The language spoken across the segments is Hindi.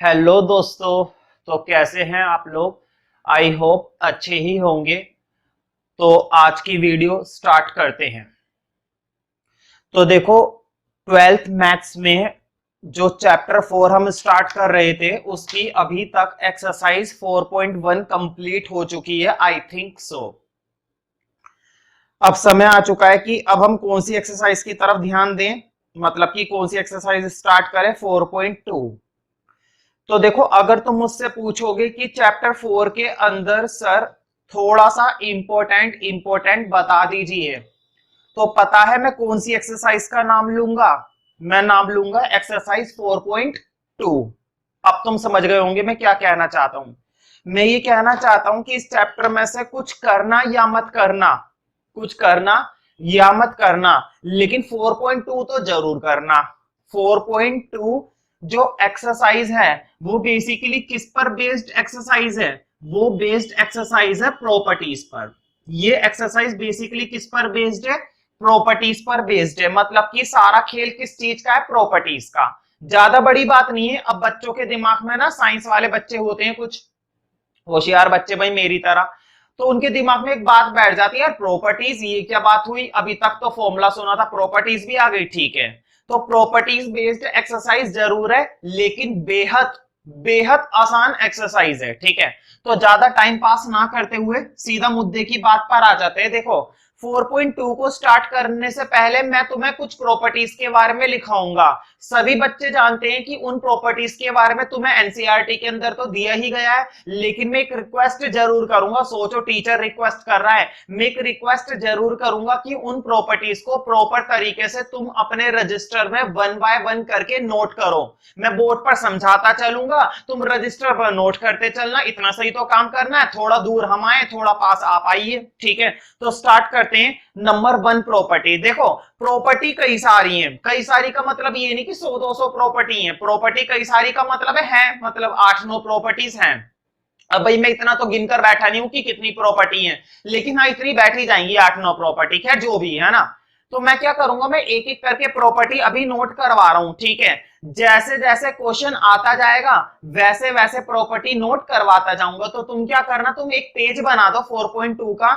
हेलो दोस्तों। तो कैसे हैं आप लोग? आई होप अच्छे ही होंगे। तो आज की वीडियो स्टार्ट करते हैं। तो देखो, ट्वेल्थ मैथ्स में जो चैप्टर 4 हम स्टार्ट कर रहे थे उसकी अभी तक एक्सरसाइज 4.1 कंप्लीट हो चुकी है, आई थिंक सो। अब समय आ चुका है कि अब हम कौन सी एक्सरसाइज की तरफ ध्यान दें, मतलब कि कौन सी एक्सरसाइज स्टार्ट करें। 4.2। तो देखो, अगर तुम मुझसे पूछोगे कि चैप्टर 4 के अंदर सर थोड़ा सा इंपॉर्टेंट बता दीजिए, तो पता है मैं कौन सी एक्सरसाइज का नाम लूंगा? मैं नाम लूंगा एक्सरसाइज 4.2। अब तुम समझ गए होंगे मैं क्या कहना चाहता हूं। मैं ये कहना चाहता हूं कि इस चैप्टर में से कुछ करना या मत करना, कुछ करना या मत करना, लेकिन 4.2 तो जरूर करना। 4.2 जो एक्सरसाइज है वो बेसिकली किस पर बेस्ड एक्सरसाइज है? वो बेस्ड एक्सरसाइज है प्रॉपर्टीज पर। ये एक्सरसाइज बेसिकली किस पर बेस्ड है? प्रॉपर्टीज पर बेस्ड है। मतलब कि सारा खेल किस चीज का है? प्रॉपर्टीज का। ज्यादा बड़ी बात नहीं है। अब बच्चों के दिमाग में ना, साइंस वाले बच्चे होते हैं कुछ होशियार बच्चे भाई मेरी तरह, तो उनके दिमाग में एक बात बैठ जाती है, यार प्रॉपर्टीज ये क्या बात हुई? अभी तक तो फॉर्मूला सुना था, प्रॉपर्टीज भी आ गई। ठीक है, तो प्रॉपर्टीज बेस्ड एक्सरसाइज जरूर है, लेकिन बेहद बेहद आसान एक्सरसाइज है। ठीक है, तो ज्यादा टाइम पास ना करते हुए सीधा मुद्दे की बात पर आ जाते हैं। देखो, 4.2 को स्टार्ट करने से पहले मैं तुम्हें कुछ प्रॉपर्टीज के बारे में लिखाऊंगा। सभी बच्चे जानते हैं कि उन प्रॉपर्टीज के बारे में तुम्हें एनसीईआरटी के अंदर तो दिया ही गया है, लेकिन मैं एक रिक्वेस्ट जरूर करूंगा। सोचो, टीचर रिक्वेस्ट कर रहा है, मैं एक रिक्वेस्ट जरूर करूंगा कि उन प्रॉपर्टीज को प्रॉपर तरीके से तुम अपने रजिस्टर में 1 बाय 1 करके नोट करो। मैं बोर्ड पर समझाता चलूंगा, तुम रजिस्टर पर नोट करते चलना। इतना सही तो काम करना है। थोड़ा दूर हम आए, थोड़ा पास आप आइए। ठीक है, तो स्टार्ट करते हैं। Number 1 property. देखो, प्रॉपर्टी कई सारी हैं। कई सारी का मतलब ये नहीं कि 100-200 प्रॉपर्टी है। प्रॉपर्टी कई सारी का मतलब है मतलब 8-9 प्रॉपर्टीज हैं। अब भाई मैं इतना तो गिनकर बैठा नहीं हूं कि कितनी प्रॉपर्टी है, लेकिन हाँ इतनी बैठी जाएंगी 8-9 प्रॉपर्टी। खैर जो भी है ना, तो मैं क्या करूंगा, मैं एक एक करके प्रॉपर्टी अभी नोट करवा रहा हूं। ठीक है, जैसे जैसे क्वेश्चन आता जाएगा वैसे वैसे प्रॉपर्टी नोट करवाता जाऊंगा। तो तुम क्या करना, तुम एक पेज बना दो 4.2 का,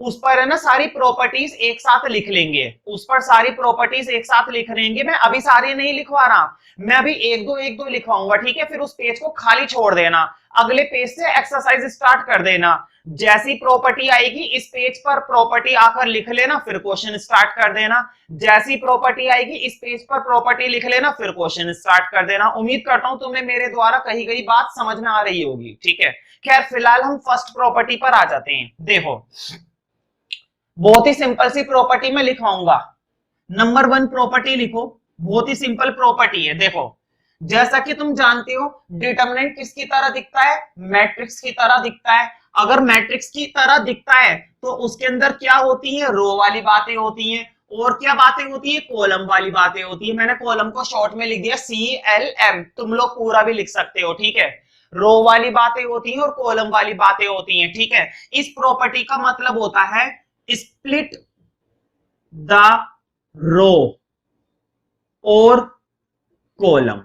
उस पर है ना सारी प्रॉपर्टीज एक साथ लिख लेंगे। उस पर सारी प्रॉपर्टीज एक साथ लिख लेंगे। मैं अभी सारी नहीं लिखवा रहा, मैं अभी एक दो लिखवाऊंगा। ठीक है, फिर उस पेज को खाली छोड़ देना, अगले पेज से एक्सरसाइज स्टार्ट कर देना। जैसी प्रॉपर्टी आएगी इस पेज पर प्रॉपर्टी आकर लिख लेना, फिर क्वेश्चन स्टार्ट कर देना। जैसी प्रॉपर्टी आएगी इस पेज पर प्रॉपर्टी लिख लेना, फिर क्वेश्चन स्टार्ट कर देना। उम्मीद करता हूं तुम्हें मेरे द्वारा कही गई बात समझ में आ रही होगी। ठीक है, खैर फिलहाल हम फर्स्ट प्रॉपर्टी पर आ जाते हैं। देखो, बहुत ही सिंपल सी प्रॉपर्टी में लिखवाऊंगा। नंबर 1 प्रॉपर्टी लिखो, बहुत ही सिंपल प्रॉपर्टी है। देखो, जैसा कि तुम जानते हो, डिटरमिनेंट किसकी तरह दिखता है? मैट्रिक्स की तरह दिखता है। अगर मैट्रिक्स की तरह दिखता है तो उसके अंदर क्या होती है? रो वाली बातें होती हैं। और क्या बातें होती है? कॉलम वाली बातें होती है। मैंने कॉलम को शॉर्ट में लिख दिया CLM, तुम लोग पूरा भी लिख सकते हो। ठीक है, रो वाली बातें होती हैं और कॉलम वाली बातें होती हैं। ठीक है, इस प्रॉपर्टी का मतलब होता है स्प्लिट द रो और कॉलम।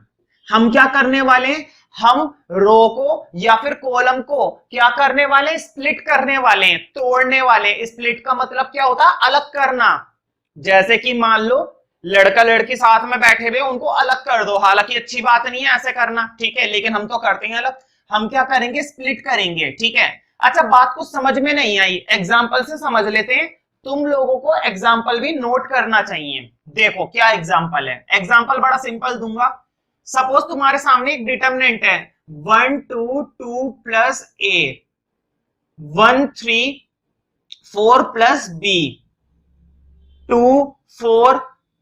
हम क्या करने वाले हैं? हम रो को या फिर कॉलम को क्या करने वाले हैं? स्प्लिट करने वाले हैं, तोड़ने वाले हैं। स्प्लिट का मतलब क्या होता है? अलग करना। जैसे कि मान लो लड़का लड़की साथ में बैठे हुए, उनको अलग कर दो। हालांकि अच्छी बात नहीं है ऐसे करना, ठीक है, लेकिन हम तो करते हैं अलग। हम क्या करेंगे? स्प्लिट करेंगे। ठीक है, अच्छा बात कुछ समझ में नहीं आई, एग्जाम्पल से समझ लेते हैं। तुम लोगों को एग्जाम्पल भी नोट करना चाहिए। देखो क्या एग्जाम्पल है, एग्जाम्पल बड़ा सिंपल दूंगा। सपोज तुम्हारे सामने एक डिटरमिनेंट है 1 2 2 प्लस ए, 1 3 4 प्लस बी, 2 4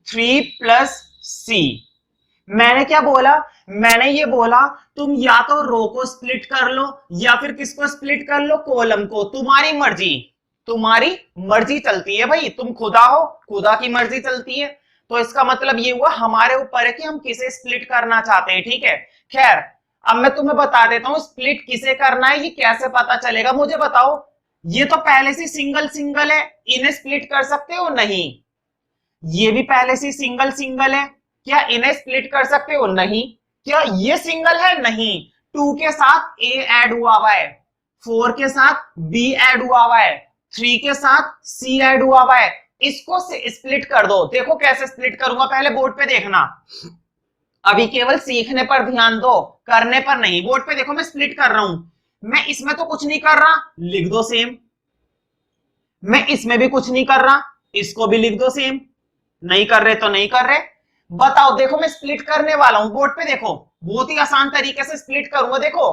3 प्लस सी। मैंने क्या बोला? मैंने ये बोला तुम या तो रो को स्प्लिट कर लो या फिर किसको स्प्लिट कर लो? कॉलम को। तुम्हारी मर्जी, तुम्हारी मर्जी चलती है भाई, तुम खुदा हो, खुदा की मर्जी चलती है। तो इसका मतलब ये हुआ हमारे ऊपर है कि हम किसे स्प्लिट करना चाहते हैं। ठीक है, खैर अब मैं तुम्हें बता देता हूं स्प्लिट किसे करना है, ये कैसे पता चलेगा मुझे बताओ। ये तो पहले से सिंगल सिंगल है, इन्हें स्प्लिट कर सकते हो? नहीं। ये भी पहले से सिंगल सिंगल है, क्या इन्हें स्प्लिट कर सकते हो? नहीं। क्या ये सिंगल है? नहीं, 2 के साथ a ऐड हुआ है, 4 के साथ b ऐड हुआ है, 3 के साथ c ऐड हुआ है। इसको स्प्लिट कर दो। देखो कैसे स्प्लिट करूंगा, पहले बोर्ड पे देखना। अभी केवल सीखने पर ध्यान दो, करने पर नहीं। बोर्ड पे देखो मैं स्प्लिट कर रहा हूं। मैं इसमें तो कुछ नहीं कर रहा, लिख दो सेम। मैं इसमें भी कुछ नहीं कर रहा, इसको भी लिख दो सेम। नहीं कर रहे तो नहीं कर रहे। बताओ, देखो मैं स्प्लिट करने वाला हूं। बोर्ड पे देखो, बहुत ही आसान तरीके से स्प्लिट करूंगा। देखो,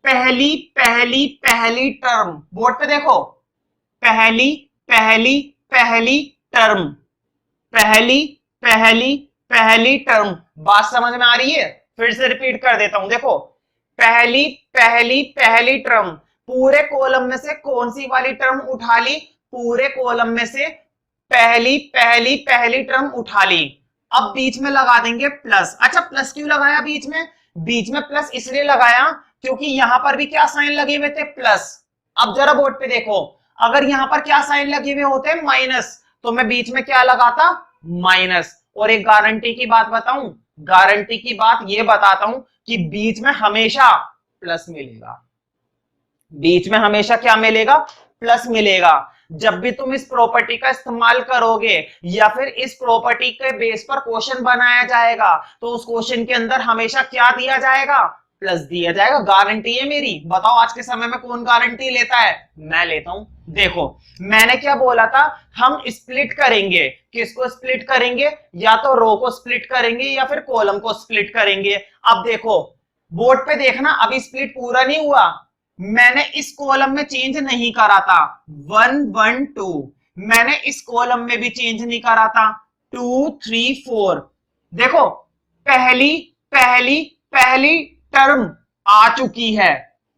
पहली पहली पहली टर्म, बोर्ड पे देखो, पहली पहली पहली टर्म, पहली पहली पहली टर्म। बात समझ में आ रही है? फिर से रिपीट कर देता हूं। देखो, पहली पहली पहली टर्म, पूरे कॉलम में से कौन सी वाली टर्म उठा ली? पूरे कॉलम में से पहली पहली पहली टर्म उठा ली। अब बीच में लगा देंगे प्लस। अच्छा, प्लस क्यों लगाया बीच में? बीच में प्लस इसलिए लगाया क्योंकि यहां पर भी क्या साइन लगे हुए थे? प्लस। अब जरा बोर्ड पे देखो, अगर यहां पर क्या साइन लगे हुए होते? माइनस, तो मैं बीच में क्या लगाता? माइनस। और एक गारंटी की बात बताऊं, गारंटी की बात ये बताता हूं कि बीच में हमेशा प्लस मिलेगा। बीच में हमेशा क्या मिलेगा? प्लस मिलेगा। जब भी तुम इस प्रॉपर्टी का इस्तेमाल करोगे या फिर इस प्रॉपर्टी के बेस पर क्वेश्चन बनाया जाएगा, तो उस क्वेश्चन के अंदर हमेशा क्या दिया जाएगा? प्लस दिया जाएगा। गारंटी है मेरी। बताओ आज के समय में कौन गारंटी लेता है? मैं लेता हूं। देखो, मैंने क्या बोला था? हम स्प्लिट करेंगे। किसको स्प्लिट करेंगे? या तो रो को स्प्लिट करेंगे या फिर कॉलम को स्प्लिट करेंगे। अब देखो, बोर्ड पे देखना, अभी स्प्लिट पूरा नहीं हुआ। मैंने इस कॉलम में चेंज नहीं करा था 1 1 2, मैंने इस कॉलम में भी चेंज नहीं करा था 2 3 4। देखो, पहली पहली पहली टर्म आ चुकी है,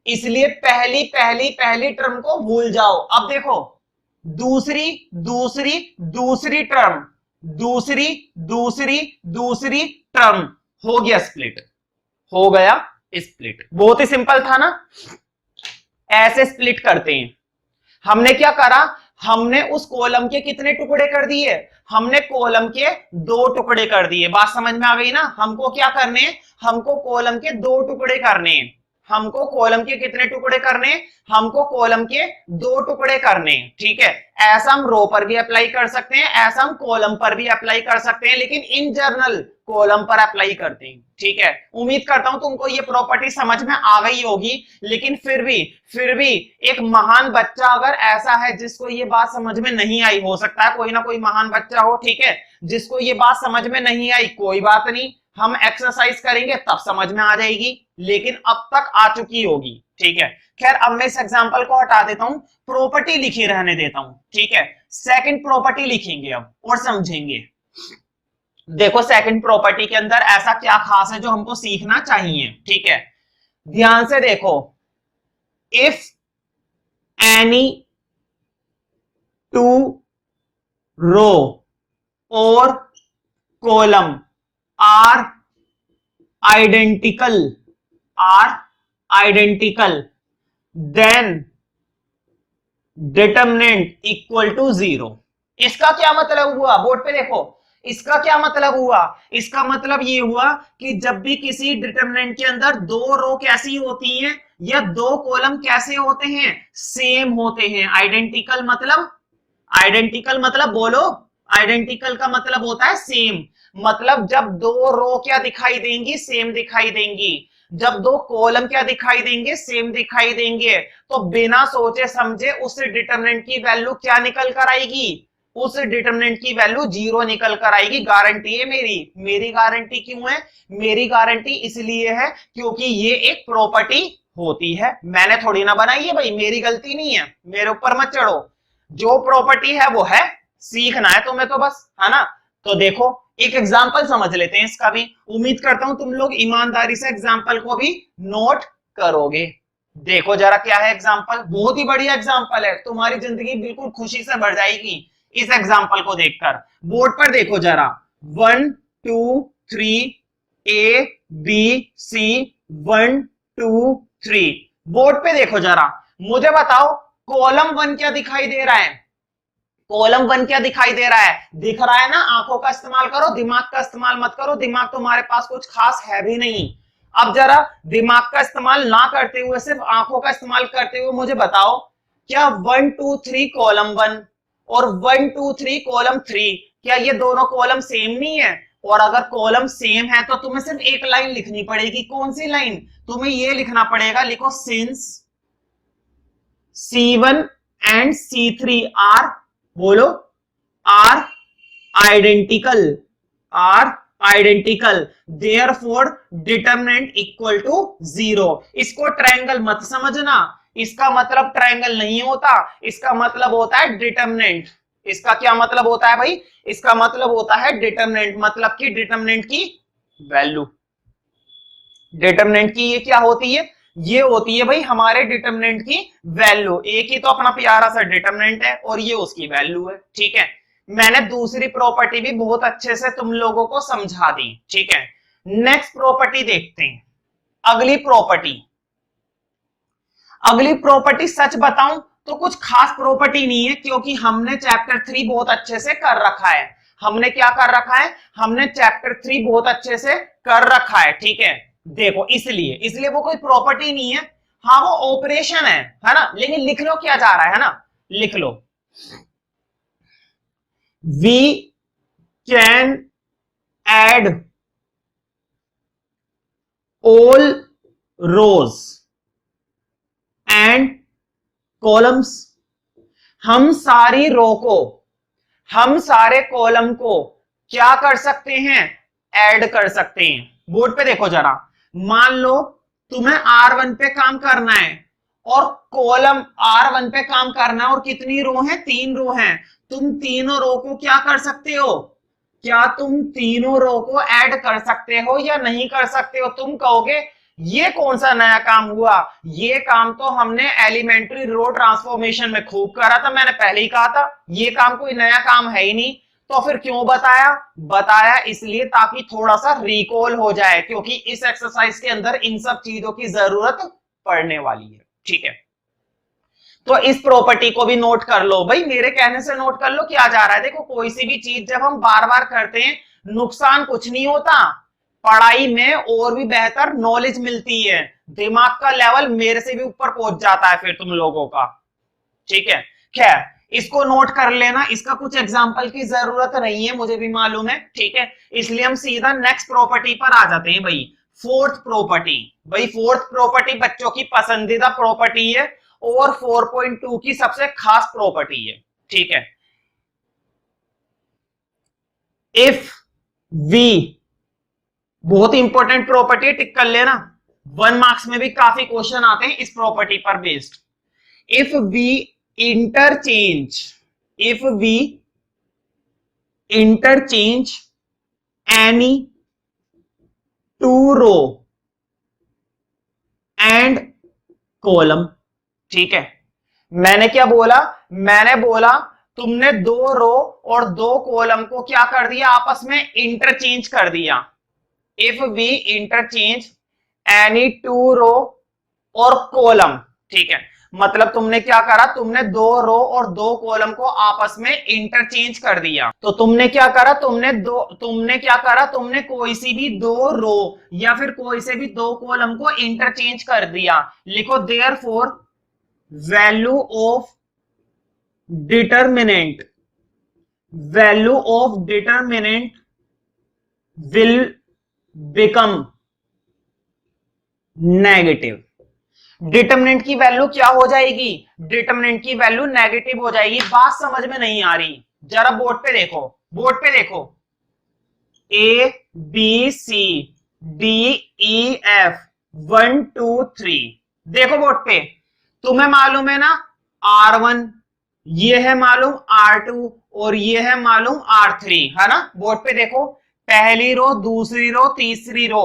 इसलिए पहली पहली पहली टर्म को भूल जाओ। अब देखो, दूसरी दूसरी दूसरी टर्म, दूसरी दूसरी दूसरी टर्म, हो गया स्प्लिट, हो गया स्प्लिट। बहुत ही सिंपल था ना? ऐसे स्प्लिट करते हैं। हमने क्या करा? हमने उस कॉलम के कितने टुकड़े कर दिए? हमने कॉलम के 2 टुकड़े कर दिए। बात समझ में आ गई ना? हमको क्या करने? हमको कॉलम के 2 टुकड़े करने। हमको कॉलम के कितने टुकड़े करने? हमको कॉलम के 2 टुकड़े करने। ठीक है, ऐसा हम रो पर भी अप्लाई कर सकते हैं, ऐसा हम कॉलम पर भी अप्लाई कर सकते हैं, लेकिन इन जनरल कॉलम पर अप्लाई करते हैं। ठीक है, उम्मीद करता हूं तुमको ये प्रॉपर्टी समझ में आ गई होगी। लेकिन फिर भी एक महान बच्चा अगर ऐसा है जिसको ये बात समझ में नहीं आई, हो सकता है कोई ना कोई महान बच्चा हो, ठीक है, जिसको ये बात समझ में नहीं आई, कोई बात नहीं, हम एक्सरसाइज करेंगे तब समझ में आ जाएगी, लेकिन अब तक आ चुकी होगी। ठीक है, खैर अब मैं इस एग्जांपल को हटा देता हूं, प्रॉपर्टी लिखी रहने देता हूं। ठीक है, सेकंड प्रॉपर्टी लिखेंगे अब और समझेंगे। देखो, सेकंड प्रॉपर्टी के अंदर ऐसा क्या खास है जो हमको सीखना चाहिए। ठीक है, ध्यान से देखो, इफ एनी 2 रो और column are identical, are identical, then determinant equal to 0। इसका क्या मतलब हुआ? बोर्ड पे देखो, इसका क्या मतलब हुआ? इसका मतलब ये हुआ कि जब भी किसी डिटरमिनेंट के अंदर 2 रो कैसी होती हैं या 2 कॉलम कैसे होते हैं? सेम होते हैं। आइडेंटिकल मतलब, आइडेंटिकल मतलब बोलो, आइडेंटिकल का मतलब होता है सेम। मतलब जब 2 रो क्या दिखाई देंगी? सेम दिखाई देंगी। जब 2 कॉलम क्या दिखाई देंगे? सेम दिखाई देंगे। तो बिना सोचे समझे उस डिटरमिनेंट की वैल्यू क्या निकल कर आएगी? उस डिटरमिनेंट की वैल्यू 0 निकल कर आएगी। गारंटी है मेरी। मेरी गारंटी क्यों है? मेरी गारंटी इसलिए है क्योंकि ये एक प्रॉपर्टी होती है। मैंने थोड़ी ना बनाई है भाई, मेरी गलती नहीं है, मेरे ऊपर मत चढ़ो। जो प्रॉपर्टी है वो है, सीखना है तुम्हें तो बस, है ना? तो देखो, एक एग्जांपल समझ लेते हैं इसका भी। उम्मीद करता हूं तुम लोग ईमानदारी से एग्जांपल को भी नोट करोगे। देखो जरा क्या है एग्जांपल। बहुत ही बढ़िया एग्जांपल है, तुम्हारी जिंदगी बिल्कुल खुशी से भर जाएगी इस एग्जांपल को देखकर। बोर्ड पर देखो जरा, 1 2 3 A B C 1 2 3। बोर्ड पे देखो जरा, मुझे बताओ कॉलम 1 क्या दिखाई दे रहा है? कॉलम 1 क्या दिखाई दे रहा है, दिख रहा है ना, आंखों का इस्तेमाल करो, दिमाग का इस्तेमाल मत करो, दिमाग तुम्हारे पास कुछ खास है भी नहीं। अब जरा दिमाग का इस्तेमाल ना करते हुए सिर्फ आंखों का इस्तेमाल करते हुए मुझे बताओ, क्या 1 2 3 कॉलम 1 और 1 2 3 कॉलम 3 क्या ये दोनों कॉलम सेम नहीं है? और अगर कॉलम सेम है तो तुम्हें सिर्फ एक लाइन लिखनी पड़ेगी। कौन सी लाइन? तुम्हें ये लिखना पड़ेगा, लिखो since C1 and C3 are, बोलो, are identical, are identical, therefore determinant equal to 0। इसको ट्रायंगल मत समझना, इसका मतलब ट्रायंगल नहीं होता, इसका मतलब होता है डिटरमिनेंट। इसका क्या मतलब होता है भाई? इसका मतलब होता है डिटरमिनेंट, मतलब कि डिटरमिनेंट की वैल्यू। डिटरमिनेंट की ये क्या होती है? ये होती है भाई हमारे डिटरमिनेंट की वैल्यू। एक ही तो अपना प्यारा सा डिटरमिनेंट है और ये उसकी वैल्यू है, ठीक है। मैंने दूसरी प्रॉपर्टी भी बहुत अच्छे से तुम लोगों को समझा दी, ठीक है। नेक्स्ट प्रॉपर्टी देखते हैं, अगली प्रॉपर्टी। अगली प्रॉपर्टी सच बताऊं तो कुछ खास प्रॉपर्टी नहीं है, क्योंकि हमने चैप्टर 3 बहुत अच्छे से कर रखा है। हमने क्या कर रखा है? हमने चैप्टर 3 बहुत अच्छे से कर रखा है, ठीक है। देखो, इसलिए वो कोई प्रॉपर्टी नहीं है, हाँ वो ऑपरेशन है ना। लेकिन लिख लो क्या जा रहा है ना, लिख लो, we can add all rows and columns. हम सारी रो को, हम सारे कॉलम को क्या कर सकते हैं? ऐड कर सकते हैं। बोर्ड पे देखो जरा, मान लो तुम्हें R1 पे काम करना है और कॉलम R1 पे काम करना है और कितनी रो है? 3 रो हैं। तुम तीनों रो को क्या कर सकते हो? क्या तुम तीनों रो को ऐड कर सकते हो या नहीं कर सकते हो? तुम कहोगे ये कौन सा नया काम हुआ, ये काम तो हमने एलिमेंट्री रो ट्रांसफॉर्मेशन में खूब करा था। मैंने पहले ही कहा था ये काम कोई नया काम है ही नहीं। तो फिर क्यों बताया? बताया इसलिए ताकि थोड़ा सा रिकॉल हो जाए, क्योंकि इस एक्सरसाइज के अंदर इन सब चीजों की जरूरत पड़ने वाली है, ठीक है। तो इस प्रॉपर्टी को भी नोट कर लो भाई, मेरे कहने से नोट कर लो क्या जा रहा है। देखो, कोई सी भी चीज जब हम बार बार करते हैं, नुकसान कुछ नहीं होता, पढ़ाई में और भी बेहतर नॉलेज मिलती है, दिमाग का लेवल मेरे से भी ऊपर पहुंच जाता है फिर तुम लोगों का, ठीक है। खैर, इसको नोट कर लेना, इसका कुछ एग्जांपल की जरूरत नहीं है, मुझे भी मालूम है, ठीक है। इसलिए हम सीधा नेक्स्ट प्रॉपर्टी पर आ जाते हैं भाई, फोर्थ प्रॉपर्टी। भाई फोर्थ प्रॉपर्टी बच्चों की पसंदीदा प्रॉपर्टी है और 4.2 की सबसे खास प्रॉपर्टी है, ठीक है। इफ वी, बहुत इंपॉर्टेंट प्रॉपर्टी है, टिक कर लेना, 1 मार्क्स में भी काफी क्वेश्चन आते हैं इस प्रॉपर्टी पर based. If we interchange, if we interchange any 2 row and column, ठीक है। मैंने क्या बोला? मैंने बोला तुमने 2 रो और 2 कॉलम को क्या कर दिया? आपस में इंटरचेंज कर दिया। If we interchange any 2 row और कॉलम, ठीक है, मतलब तुमने क्या करा? तुमने 2 रो और 2 कॉलम को आपस में इंटरचेंज कर दिया। तो तुमने क्या करा? तुमने क्या करा? तुमने कोई सी भी 2 रो या फिर कोई से भी 2 कॉलम को इंटरचेंज कर दिया। लिखो therefore value of determinant, value of determinant will become negative. Determinant की वैल्यू क्या हो जाएगी? डिटरमिनेंट की वैल्यू नेगेटिव हो जाएगी। बात समझ में नहीं आ रही? जरा बोर्ड पे देखो, बोर्ड पे देखो, A B C D E F 1 2 3, देखो बोर्ड पे, तुम्हें मालूम है ना R1, ये है मालूम R2 और ये है मालूम R3, है ना। बोर्ड पे देखो, पहली रो, दूसरी रो, तीसरी रो।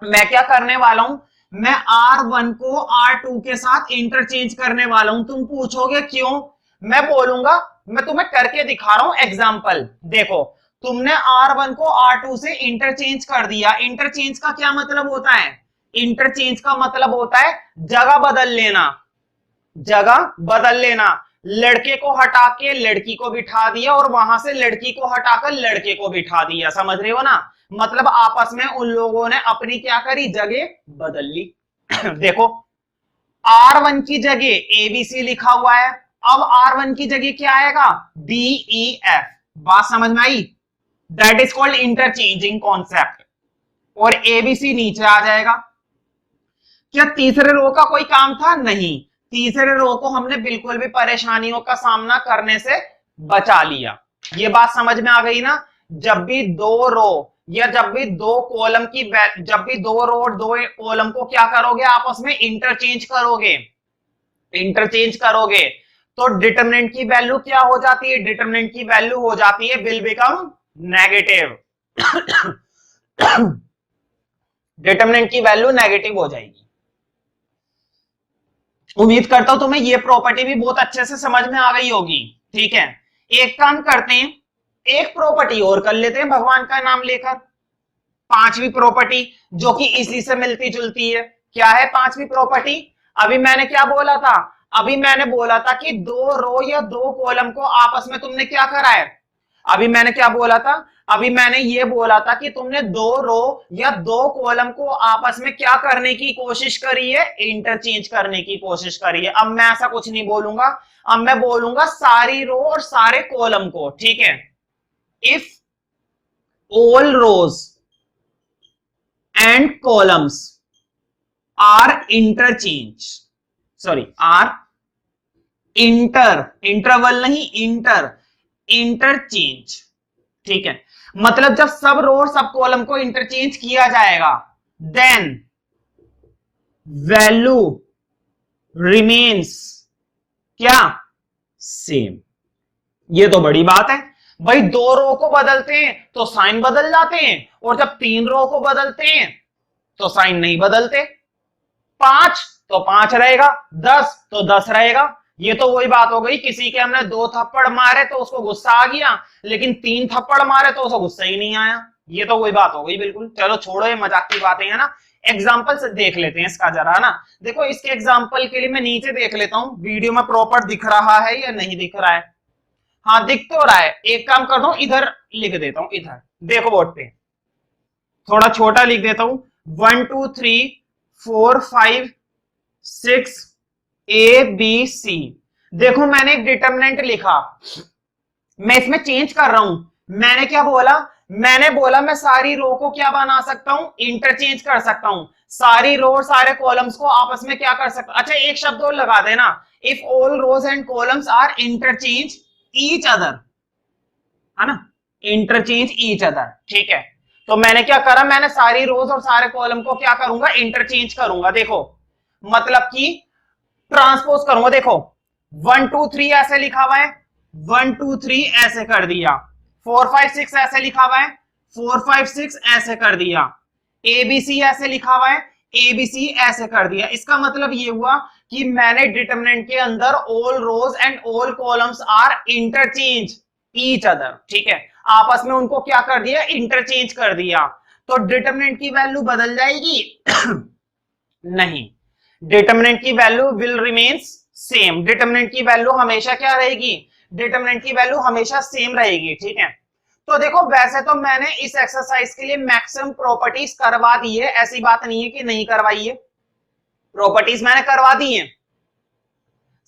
मैं क्या करने वाला हूं? मैं R1 को R2 के साथ इंटरचेंज करने वाला हूं। तुम पूछोगे क्यों? मैं बोलूंगा, मैं तुम्हें करके दिखा रहा हूं एग्जांपल। देखो, तुमने R1 को R2 से इंटरचेंज कर दिया। इंटरचेंज का क्या मतलब होता है? इंटरचेंज का मतलब होता है जगह बदल लेना, जगह बदल लेना। लड़के को हटा के लड़की को बिठा दिया और वहां से लड़की को हटाकर लड़के को बिठा दिया, समझ रहे हो ना। मतलब आपस में उन लोगों ने अपनी क्या करी, जगह बदल ली। देखो R1 की जगह ABC लिखा हुआ है, अब R1 की जगह क्या आएगा, DEF। बात समझ में आई? That is called interchanging concept. और ABC नीचे आ जाएगा। क्या तीसरे रो का कोई काम था? नहीं, तीसरे रो को हमने बिल्कुल भी परेशानियों का सामना करने से बचा लिया। ये बात समझ में आ गई ना। जब भी दो रो या जब भी दो कॉलम की, जब भी दो रो और दो कॉलम को क्या करोगे, आपस में इंटरचेंज करोगे, इंटरचेंज करोगे, तो डिटरमिनेंट की वैल्यू क्या हो जाती है, डिटरमिनेंट की वैल्यू हो जाती है विल बिकम नेगेटिव। डिटरमिनेंट की वैल्यू नेगेटिव हो जाएगी। उम्मीद करता हूं तुम्हें ये प्रॉपर्टी भी बहुत अच्छे से समझ में आ गई होगी। ठीक है, एक काम करते हैं, एक प्रॉपर्टी और कर लेते हैं भगवान का नाम लेकर। पांचवी प्रॉपर्टी जो कि इसी से मिलती जुलती है। क्या है पांचवी प्रॉपर्टी? अभी मैंने क्या बोला था, अभी मैंने बोला था कि दो रो या दो कॉलम को आपस में तुमने क्या करा है। अभी मैंने क्या बोला था, अभी मैंने ये बोला था कि तुमने दो रो या दो कॉलम को आपस में क्या करने की कोशिश करी है, इंटरचेंज करने की कोशिश करी है। अब मैं ऐसा कुछ नहीं बोलूंगा, अब मैं बोलूंगा सारी रो और सारे कॉलम को। ठीक है, if all rows and columns are interchange, sorry are interval नहीं, इंटरचेंज। ठीक है, मतलब जब सब रो और सब कॉलम को इंटरचेंज किया जाएगा, देन वैल्यू रिमेन्स क्या, सेम। ये तो बड़ी बात है भाई, दो रो को बदलते हैं तो साइन बदल जाते हैं, और जब तीन रो को बदलते हैं तो साइन नहीं बदलते। 5 तो 5 रहेगा, 10 तो 10 रहेगा। ये तो वही बात हो गई, किसी के हमने 2 थप्पड़ मारे तो उसको गुस्सा आ गया, लेकिन 3 थप्पड़ मारे तो उसको गुस्सा ही नहीं आया। ये तो वही बात हो गई बिल्कुल। चलो छोड़ो ये मजाक की बातें है ना, एग्जाम्पल से देख लेते हैं इसका जरा ना। देखो इसके एग्जाम्पल के लिए मैं नीचे देख लेता हूं वीडियो में प्रॉपर दिख रहा है या नहीं दिख रहा है। हाँ दिख तो रहा है। एक काम करता हूं, इधर लिख देता हूं, इधर देखो बोर्ड पे, थोड़ा छोटा लिख देता हूं। 1 2 3 4 5 6 ABC। देखो मैंने एक डिटरमिनेंट लिखा, मैं इसमें चेंज कर रहा हूं। मैंने क्या बोला, मैंने बोला मैं सारी रो को क्या बना सकता हूं, इंटरचेंज कर सकता हूं। सारी रो और सारे कॉलम्स को आपस में क्या कर सकता हूं। अच्छा एक शब्द और लगा देना, if all rows and columns are interchange each other, है ना, इंटरचेंज ईच अदर। ठीक है, तो मैंने क्या करा, मैंने सारी रोज और सारे कॉलम को क्या करूंगा, इंटरचेंज करूंगा। देखो मतलब कि ट्रांसपोज करूंगा। देखो 1 2 3 ऐसे लिखा हुआ है, 1 2 3 ऐसे कर दिया। 4 5 6 ऐसे लिखा हुआ है, 4 5 6 ऐसे कर दिया। ABC ऐसे लिखा हुआ है, ABC ऐसे कर दिया। इसका मतलब ये हुआ कि मैंने डिटरमिनेंट के अंदर all rows and all columns are interchange each other. ठीक है, आपस में उनको क्या कर दिया, इंटरचेंज कर दिया। तो डिटरमिनेंट की वैल्यू बदल जाएगी? नहीं, डिटरमिनेंट की value will remains same. Determinant की वैल्यू हमेशा क्या रहेगी, डिटरमिनेंट की वैल्यू हमेशा सेम रहेगी। ठीक है, तो देखो वैसे तो मैंने इस एक्सरसाइज के लिए मैक्सिमम प्रॉपर्टीज करवा दी है, ऐसी बात नहीं है कि नहीं करवाई है। प्रॉपर्टीज मैंने करवा दी है,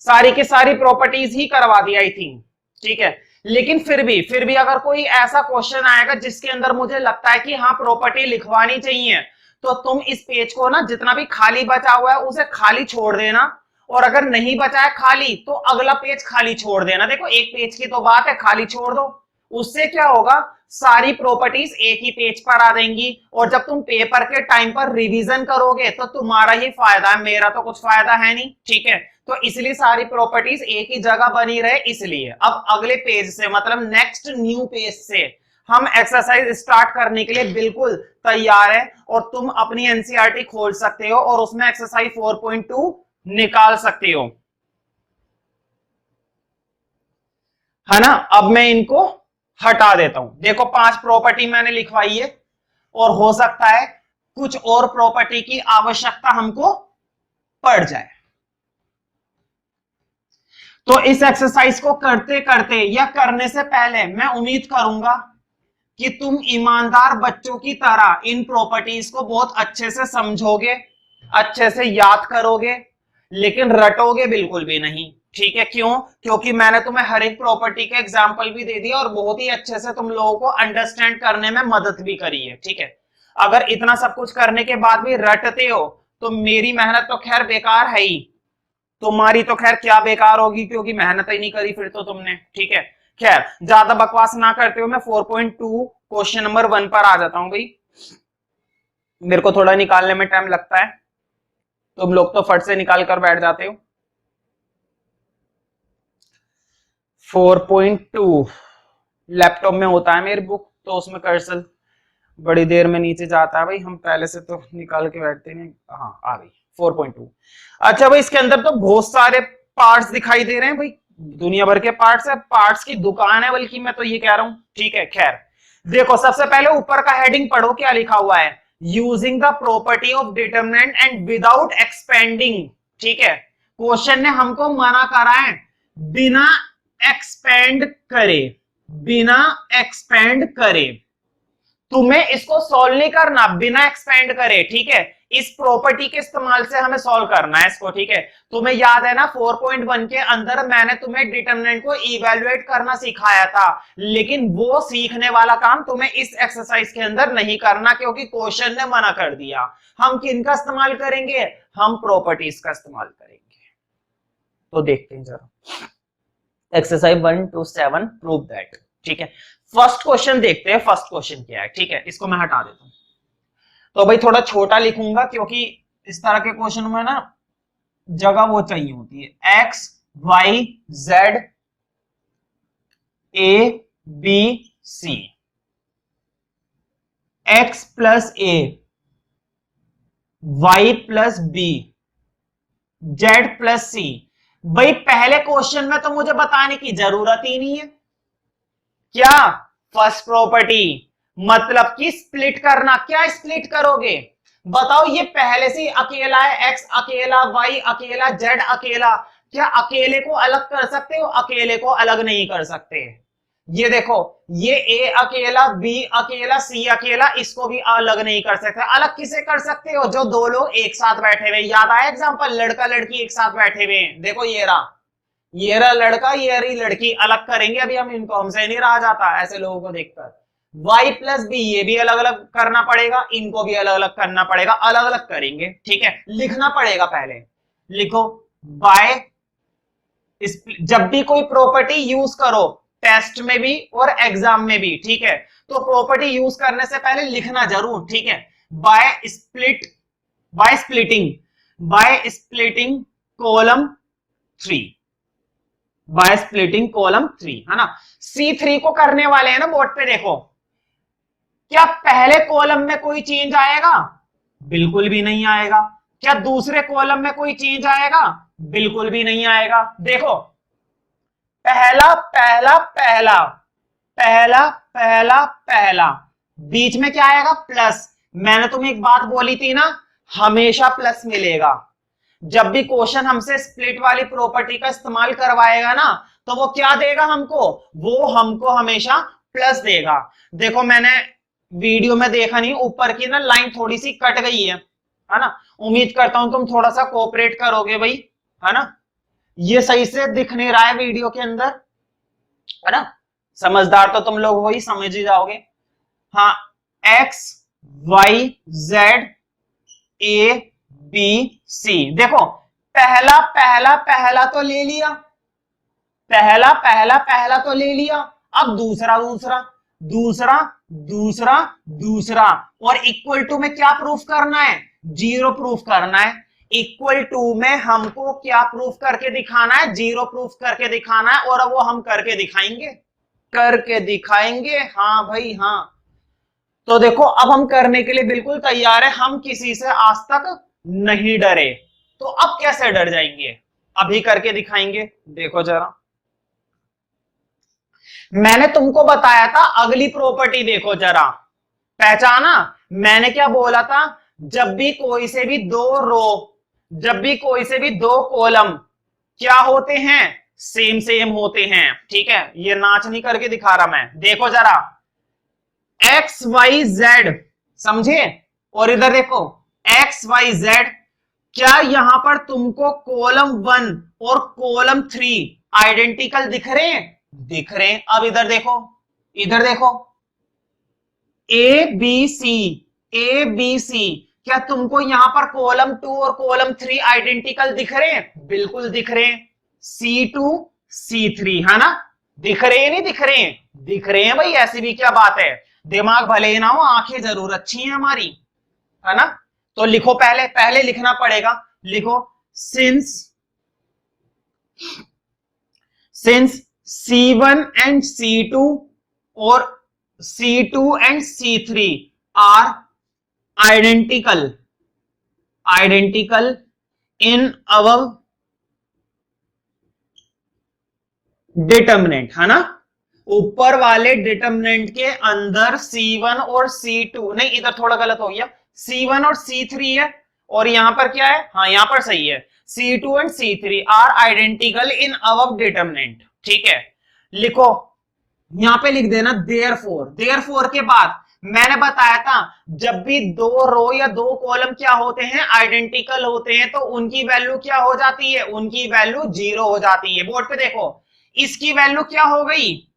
सारी की सारी प्रॉपर्टीज ही करवा दी आई थिंक। ठीक है, लेकिन फिर भी अगर कोई ऐसा क्वेश्चन आएगा जिसके अंदर मुझे लगता है कि हाँ प्रॉपर्टी लिखवानी चाहिए, तो तुम इस पेज को ना जितना भी खाली बचा हुआ है उसे खाली छोड़ देना, और अगर नहीं बचा है खाली तो अगला पेज खाली छोड़ देना। देखो एक पेज की तो बात है, खाली छोड़ दो, उससे क्या होगा, सारी प्रॉपर्टीज एक ही पेज पर आ जाएंगी, और जब तुम पेपर के टाइम पर रिवीजन करोगे तो तुम्हारा ही फायदा है, मेरा तो कुछ फायदा है नहीं। ठीक है, तो इसलिए सारी प्रॉपर्टीज एक ही जगह बनी रहे, इसलिए अब अगले पेज से मतलब नेक्स्ट न्यू पेज से हम एक्सरसाइज स्टार्ट करने के लिए बिल्कुल तैयार है, और तुम अपनी एनसीईआरटी खोल सकते हो और उसमें एक्सरसाइज 4.2 निकाल सकते हो, है ना। अब मैं इनको हटा देता हूं। देखो 5 प्रॉपर्टी मैंने लिखवाई है, और हो सकता है कुछ और प्रॉपर्टी की आवश्यकता हमको पड़ जाए। तो इस एक्सरसाइज को करते करते या करने से पहले मैं उम्मीद करूंगा कि तुम ईमानदार बच्चों की तरह इन प्रॉपर्टीज को बहुत अच्छे से समझोगे, अच्छे से याद करोगे, लेकिन रटोगे बिल्कुल भी नहीं। ठीक है, क्यों? क्योंकि मैंने तुम्हें हर एक प्रॉपर्टी का एग्जांपल भी दे दिया और बहुत ही अच्छे से तुम लोगों को अंडरस्टैंड करने में मदद भी करी है। ठीक है, अगर इतना सब कुछ करने के बाद भी रटते हो तो मेरी मेहनत तो खैर बेकार है ही, तुम्हारी तो खैर क्या बेकार होगी, क्योंकि मेहनत ही नहीं करी फिर तो तुमने। ठीक है, खैर ज्यादा बकवास ना करते हुए मैं 4.2 क्वेश्चन नंबर 1 पर आ जाता हूं भाई। मेरे को थोड़ा निकालने में टाइम लगता है, तुम लोग तो फट से निकाल कर बैठ जाते हो। 4.2 लैपटॉप में होता है मेरी बुक, तो उसमें कर्सर बड़ी देर में नीचे जाता है भाई, हम पहले से तो निकाल के बैठते नहीं। हाँ आ गई 4.2। अच्छा भाई, इसके अंदर तो बहुत सारे पार्ट्स दिखाई दे रहे हैं भाई, दुनिया भर के पार्ट्स है, पार्ट्स की दुकान है बल्कि मैं तो ये कह रहा हूं। ठीक है, खैर देखो सबसे पहले ऊपर का हेडिंग पढ़ो, क्या लिखा हुआ है, using the property of determinant and without expanding. ठीक है, क्वेश्चन ने हमको मना करा है बिना एक्सपेंड करे, बिना एक्सपेंड करे तुम्हें इसको सॉल्व नहीं करना, बिना एक्सपेंड करे। ठीक है, इस प्रॉपर्टी के इस्तेमाल से हमें सॉल्व करना है इसको। ठीक है, तुम्हें याद है ना 4.1 के अंदर मैंने तुम्हें डिटरमिनेंट को इवेल्युएट करना सिखाया था, लेकिन वो सीखने वाला काम तुम्हें इस एक्सरसाइज के अंदर नहीं करना, क्योंकि क्वेश्चन ने मना कर दिया। हम किनका इस्तेमाल करेंगे? हम प्रॉपर्टीज का इस्तेमाल करेंगे। तो देखते हैं जरा एक्सरसाइज 1 to 7 प्रूव दैट। ठीक है, फर्स्ट क्वेश्चन देखते हैं, फर्स्ट क्वेश्चन क्या है। ठीक है, इसको मैं हटा देता हूं, तो भाई थोड़ा छोटा लिखूंगा क्योंकि इस तरह के क्वेश्चन में ना जगह वो चाहिए होती है। X Y Z A B C, X plus A Y plus B Z plus C. भाई पहले क्वेश्चन में तो मुझे बताने की जरूरत ही नहीं है, क्या? फर्स्ट प्रॉपर्टी मतलब कि स्प्लिट करना। क्या स्प्लिट करोगे बताओ? ये पहले से अकेला है, एक्स अकेला, वाई अकेला, जेड अकेला, क्या अकेले को अलग कर सकते हो? अकेले को अलग नहीं कर सकते। ये देखो, ये ए अकेला, बी अकेला, सी अकेला, इसको भी अलग नहीं कर सकते। अलग किसे कर सकते हो? जो दो लोग एक साथ बैठे हुए। याद आया एग्जांपल, लड़का लड़की एक साथ बैठे हुए, देखो ये रहा लड़का, ये रही लड़की, अलग करेंगे अभी हम इनको, हमसे नहीं रहा जाता ऐसे लोगों को देखकर। y प्लस बी, ये भी अलग अलग करना पड़ेगा, इनको भी अलग अलग करना पड़ेगा, अलग अलग करेंगे। ठीक है, लिखना पड़ेगा, पहले लिखो बाय। जब भी कोई प्रॉपर्टी यूज करो, टेस्ट में भी और एग्जाम में भी, ठीक है, तो प्रॉपर्टी यूज करने से पहले लिखना जरूर। ठीक है, by splitting column 3, by splitting column 3, है ना। C3 को करने वाले हैं ना बोर्ड पे, देखो क्या पहले कॉलम में कोई चेंज आएगा? बिल्कुल भी नहीं आएगा। क्या दूसरे कॉलम में कोई चेंज आएगा? बिल्कुल भी नहीं आएगा। देखो पहला पहला पहला पहला पहला पहला, बीच में क्या आएगा? प्लस। मैंने तुम्हें एक बात बोली थी ना, हमेशा प्लस मिलेगा। जब भी क्वेश्चन हमसे स्प्लिट वाली प्रॉपर्टी का इस्तेमाल करवाएगा ना, तो वो क्या देगा हमको? वो हमको हमेशा प्लस देगा। देखो मैंने वीडियो में देखा नहीं, ऊपर की ना लाइन थोड़ी सी कट गई है ना। उम्मीद करता हूं तुम थोड़ा सा कोऑपरेट करोगे भाई, है ना। ये सही से दिख नहीं रहा है वीडियो के अंदर, है ना। समझदार तो तुम लोग हो ही, समझ ही जाओगे। हाँ, X Y Z A B C, देखो पहला पहला पहला तो ले लिया, पहला पहला पहला तो ले लिया, अब दूसरा दूसरा दूसरा दूसरा दूसरा, और इक्वल टू में क्या प्रूफ करना है? 0 प्रूफ करना है। इक्वल टू में हमको क्या प्रूफ करके दिखाना है? 0 प्रूफ करके दिखाना है, और वो हम करके दिखाएंगे। हाँ भाई हाँ। तो देखो अब हम करने के लिए बिल्कुल तैयार है, हम किसी से आज तक नहीं डरे, तो अब कैसे डर जाएंगे? अभी करके दिखाएंगे। देखो जरा, मैंने तुमको बताया था अगली प्रॉपर्टी, देखो जरा, पहचाना मैंने क्या बोला था? जब भी कोई से भी दो रो, जब भी कोई से भी दो कॉलम क्या होते हैं? सेम सेम होते हैं, ठीक है। ये नाच नहीं करके दिखा रहा मैं, देखो जरा एक्स वाई जेड, समझे, और इधर देखो एक्स वाई जेड, क्या यहां पर तुमको कॉलम 1 और कॉलम 3 आइडेंटिकल दिख रहे हैं? दिख रहे हैं। अब इधर देखो, इधर देखो ए बी सी, ए बी सी, क्या तुमको यहां पर कॉलम 2 और कॉलम 3 आइडेंटिकल दिख रहे हैं? बिल्कुल दिख रहे हैं। C2 C3 है ना, दिख रहे हैं नहीं दिख रहे हैं? दिख रहे हैं भाई, ऐसी भी क्या बात है। दिमाग भले ही ना हो, आंखें जरूर अच्छी हैं हमारी, है ना। तो लिखो, पहले पहले लिखना पड़ेगा, लिखो सिंस C1 एंड C2 और C2 and C3 are identical in our determinant, है ना। ऊपर वाले डिटर्मिनेंट के अंदर C1 और C2, नहीं इधर थोड़ा गलत हो गया, C1 और C3 है, और यहां पर क्या है, हाँ यहां पर सही है, C2 and C3 are identical in our determinant, ठीक है। लिखो, यहां पे लिख देना देयरफॉर के बाद मैंने बताया था जब भी दो रो या दो कॉलम क्या होते हैं, आइडेंटिकल होते हैं, तो उनकी वैल्यू क्या हो जाती है, उनकी वैल्यू 0 हो जाती है। बोर्ड पे देखो, इसकी वैल्यू क्या हो गई,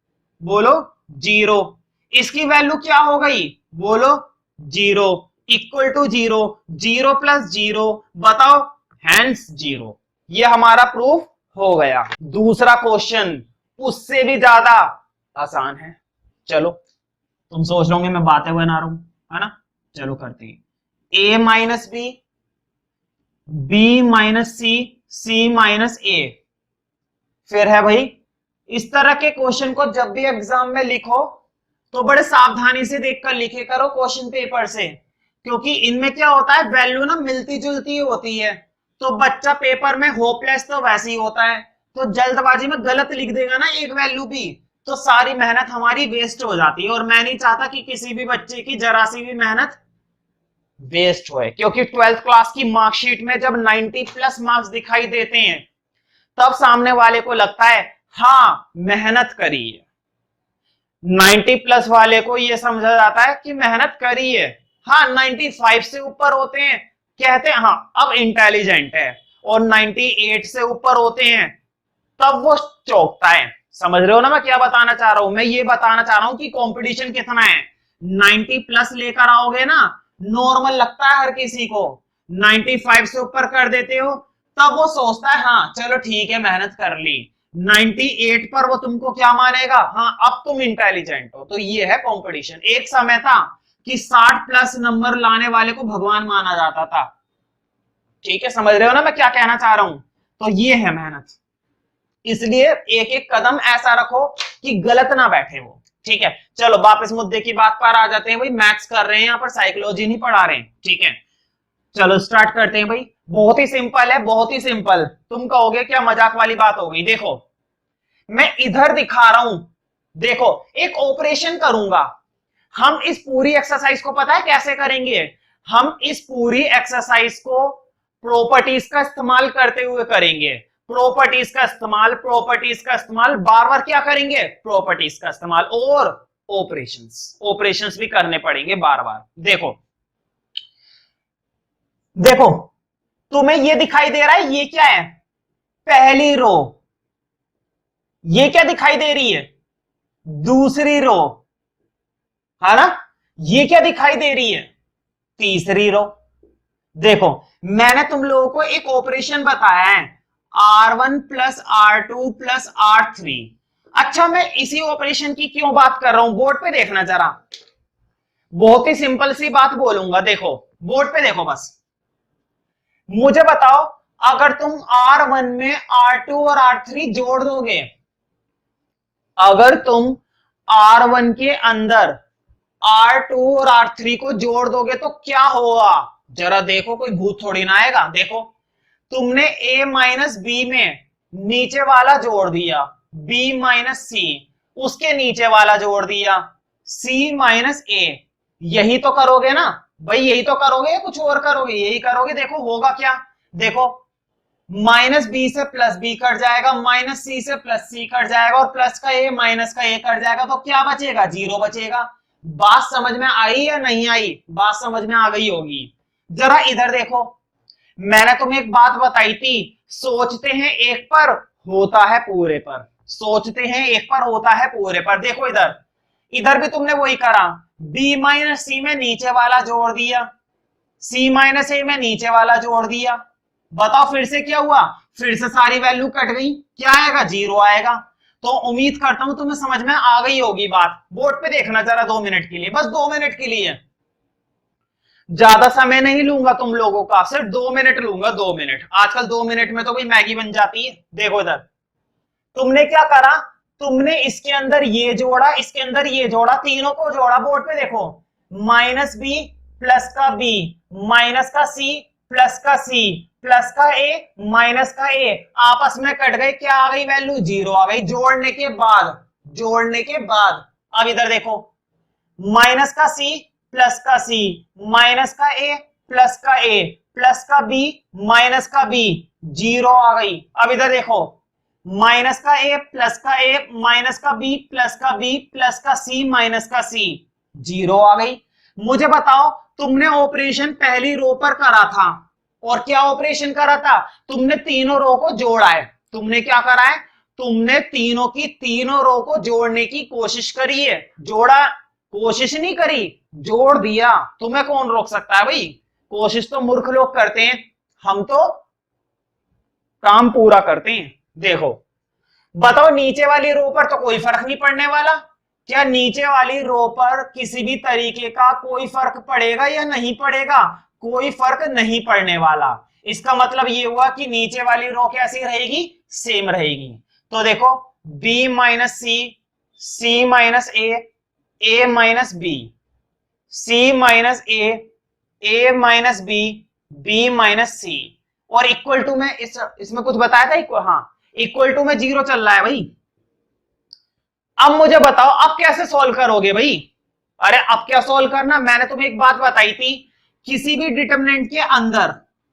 बोलो 0, इसकी वैल्यू क्या हो गई, बोलो 0, इक्वल टू 0, 0 प्लस 0 बताओ, हैंस 0। ये हमारा प्रूफ हो गया। दूसरा क्वेश्चन उससे भी ज्यादा आसान है, चलो तुम सोच लोगे मैं बातें बना रहा हूं, है ना। चलो करते हैं, a minus B, B minus C, C minus A. फिर है भाई, इस तरह के क्वेश्चन को जब भी एग्जाम में लिखो तो बड़े सावधानी से देखकर लिखे करो क्वेश्चन पेपर से, क्योंकि इनमें क्या होता है, वैल्यू ना मिलती जुलती होती है, तो बच्चा पेपर में होपलेस तो वैसे ही होता है, तो जल्दबाजी में गलत लिख देगा ना एक वैल्यू भी, तो सारी मेहनत हमारी वेस्ट हो जाती है। और मैं नहीं चाहता कि किसी भी बच्चे की जरा सी भी मेहनत वेस्ट होए, क्योंकि 12th क्लास की मार्कशीट में जब 90 प्लस मार्क्स दिखाई देते हैं तब सामने वाले को लगता है हाँ मेहनत करी है, 90 प्लस वाले को यह समझा जाता है कि मेहनत करी है। हाँ 95 से ऊपर होते हैं, कहते हैं हाँ अब इंटेलिजेंट है, और 98 से ऊपर होते हैं तब वो चौंकता है। समझ रहे हो ना मैं क्या बताना चाह रहा हूं, मैं ये बताना चाह रहा हूं कि कंपटीशन कितना है। 90 प्लस लेकर आओगे ना, नॉर्मल लगता है हर किसी को, 95 से ऊपर कर देते हो तब वो सोचता है हाँ चलो ठीक है मेहनत कर ली, 98 पर वो तुमको क्या मानेगा, हाँ अब तुम इंटेलिजेंट हो। तो ये है कंपटीशन। एक समय था कि 60 प्लस नंबर लाने वाले को भगवान माना जाता था, ठीक है, समझ रहे हो ना मैं क्या कहना चाह रहा हूं। तो ये है मेहनत, इसलिए एक एक कदम ऐसा रखो कि गलत ना बैठे वो, ठीक है। चलो वापस मुद्दे की बात पर आ जाते हैं भाई, मैथ्स कर रहे हैं यहाँ पर, साइकोलॉजी नहीं पढ़ा रहे हैं, ठीक है। चलो स्टार्ट करते हैं भाई, बहुत ही सिंपल है, बहुत ही सिंपल। तुम कहोगे क्या मजाक वाली बात हो गई, देखो मैं इधर दिखा रहा हूं, देखो एक ऑपरेशन करूंगा। हम इस पूरी एक्सरसाइज को पता है कैसे करेंगे, हम इस पूरी एक्सरसाइज को प्रॉपर्टीज का इस्तेमाल करते हुए करेंगे। प्रॉपर्टीज का इस्तेमाल, प्रॉपर्टीज का इस्तेमाल, बार बार क्या करेंगे, प्रॉपर्टीज का इस्तेमाल, और ऑपरेशंस भी करने पड़ेंगे बार बार। देखो देखो तुम्हें ये दिखाई दे रहा है, ये क्या है, पहली रो, ये क्या दिखाई दे रही है, दूसरी रो, है ना, ये क्या दिखाई दे रही है, तीसरी रो। देखो मैंने तुम लोगों को एक ऑपरेशन बताया है, R1 plus R2 plus R3। अच्छा मैं इसी ऑपरेशन की क्यों बात कर रहा हूं, बोर्ड पे देखना जरा, बहुत ही सिंपल सी बात बोलूंगा, देखो बोर्ड पे देखो बस, मुझे बताओ अगर तुम R1 में R2 और R3 जोड़ दोगे, अगर तुम R1 के अंदर R2 और R3 को जोड़ दोगे तो क्या होगा, जरा देखो, कोई भूत थोड़ी ना आएगा। देखो तुमने A माइनस बी में नीचे वाला जोड़ दिया, B माइनस सी, उसके नीचे वाला जोड़ दिया, C माइनस ए, यही तो करोगे ना भाई, यही तो करोगे या कुछ और करोगे, यही करोगे। देखो होगा क्या, देखो माइनस बी से प्लस बी कट जाएगा, माइनस सी से प्लस सी कट जाएगा, और प्लस का ए माइनस का ए कट जाएगा, तो क्या बचेगा? जीरो बचेगा। बात समझ में आई या नहीं आई? बात समझ में आ गई होगी। जरा इधर देखो, मैंने तुम्हें एक बात बताई थी, सोचते हैं एक पर होता है पूरे पर, सोचते हैं एक पर होता है पूरे पर। देखो इधर, इधर भी तुमने वही करा, बी माइनस सी में नीचे वाला जोड़ दिया, सी माइनस ए में नीचे वाला जोड़ दिया। बताओ फिर से क्या हुआ? फिर से सारी वैल्यू कट गई, क्या आएगा? जीरो आएगा। तो उम्मीद करता हूं तुम्हें समझ में आ गई होगी बात। बोर्ड पे देखना जरा 2 मिनट के लिए, बस 2 मिनट के लिए, ज्यादा समय नहीं लूंगा तुम लोगों का, सिर्फ 2 मिनट लूंगा, 2 मिनट। आजकल 2 मिनट में तो भाई मैगी बन जाती है। देखो इधर, तुमने क्या करा? तुमने इसके अंदर ये जोड़ा, इसके अंदर ये जोड़ा, तीनों को जोड़ा। बोर्ड पे देखो, माइनस बी प्लस का बी, माइनस का सी प्लस का सी, प्लस का ए माइनस का ए, आपस में कट गए, क्या आ गई वैल्यू? जीरो आ गई। जोड़ने के बाद, जोड़ने के बाद अब इधर देखो, माइनस का सी प्लस का सी, माइनस का ए प्लस का ए, प्लस का बी माइनस का बी, जीरो आ गई। अब इधर देखो, माइनस का ए प्लस का ए माइनस का बी प्लस का बी प्लस का सी माइनस का सी, जीरो आ गई। मुझे बताओ, तुमने ऑपरेशन पहली रो पर करा था, और क्या ऑपरेशन करा था? तुमने तीनों रो को जोड़ा है। तुमने क्या करा है? तुमने तीनों की तीनों रो को जोड़ने की कोशिश करी है। जोड़ा, कोशिश नहीं करी, जोड़ दिया। तुम्हें कौन रोक सकता है भाई? कोशिश तो मूर्ख लोग करते हैं, हम तो काम पूरा करते हैं। देखो बताओ, नीचे वाली रो पर तो कोई फर्क नहीं पड़ने वाला। क्या नीचे वाली रो पर किसी भी तरीके का कोई फर्क पड़ेगा या नहीं पड़ेगा? कोई फर्क नहीं पड़ने वाला। इसका मतलब ये हुआ कि नीचे वाली रो कैसी रहेगी? सेम रहेगी। तो देखो, b minus C, C minus ए माइनस बी, सी माइनस ए माइनस बी माइनस सी, और इक्वल टू में इसमें कुछ बताया था इक्वल, हाँ इक्वल टू में जीरो चल रहा है भाई। अब मुझे बताओ, अब कैसे सॉल्व करोगे भाई? अरे अब क्या सॉल्व करना, मैंने तुम्हें एक बात बताई थी, किसी भी डिटरमिनेंट के अंदर,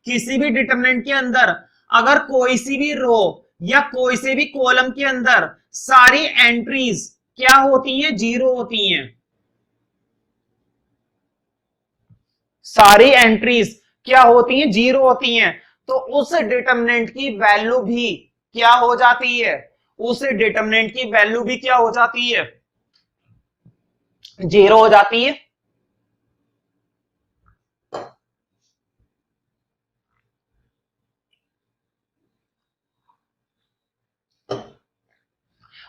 किसी भी डिटरमिनेंट के अंदर अगर कोई सी भी रो या कोई से भी कॉलम के अंदर सारी एंट्रीज क्या होती हैं? जीरो होती हैं। सारी एंट्रीज क्या होती हैं? जीरो होती हैं। तो उस डिटरमिनेंट की वैल्यू भी क्या हो जाती है? उस डिटरमिनेंट की वैल्यू भी क्या हो जाती है? जीरो हो जाती है।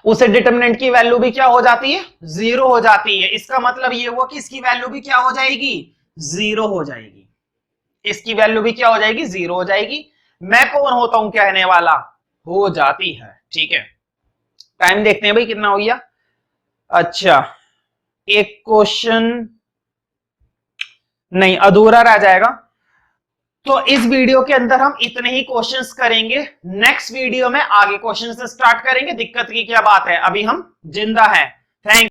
उस डिटरमिनेंट की वैल्यू भी क्या हो जाती है? जीरो हो जाती है। इसका मतलब ये हुआ कि इसकी वैल्यू भी क्या हो जाएगी? जीरो हो जाएगी। इसकी वैल्यू भी क्या हो जाएगी? जीरो हो जाएगी। मैं कौन होता हूं कहने वाला? हो जाती है। ठीक है, टाइम देखते हैं भाई कितना हो गया। अच्छा, एक क्वेश्चन नहीं, अधूरा रह जाएगा। तो इस वीडियो के अंदर हम इतने ही क्वेश्चंस करेंगे। नेक्स्ट वीडियो में आगे क्वेश्चन से स्टार्ट करेंगे। दिक्कत की क्या बात है? अभी हम जिंदा हैं। थैंक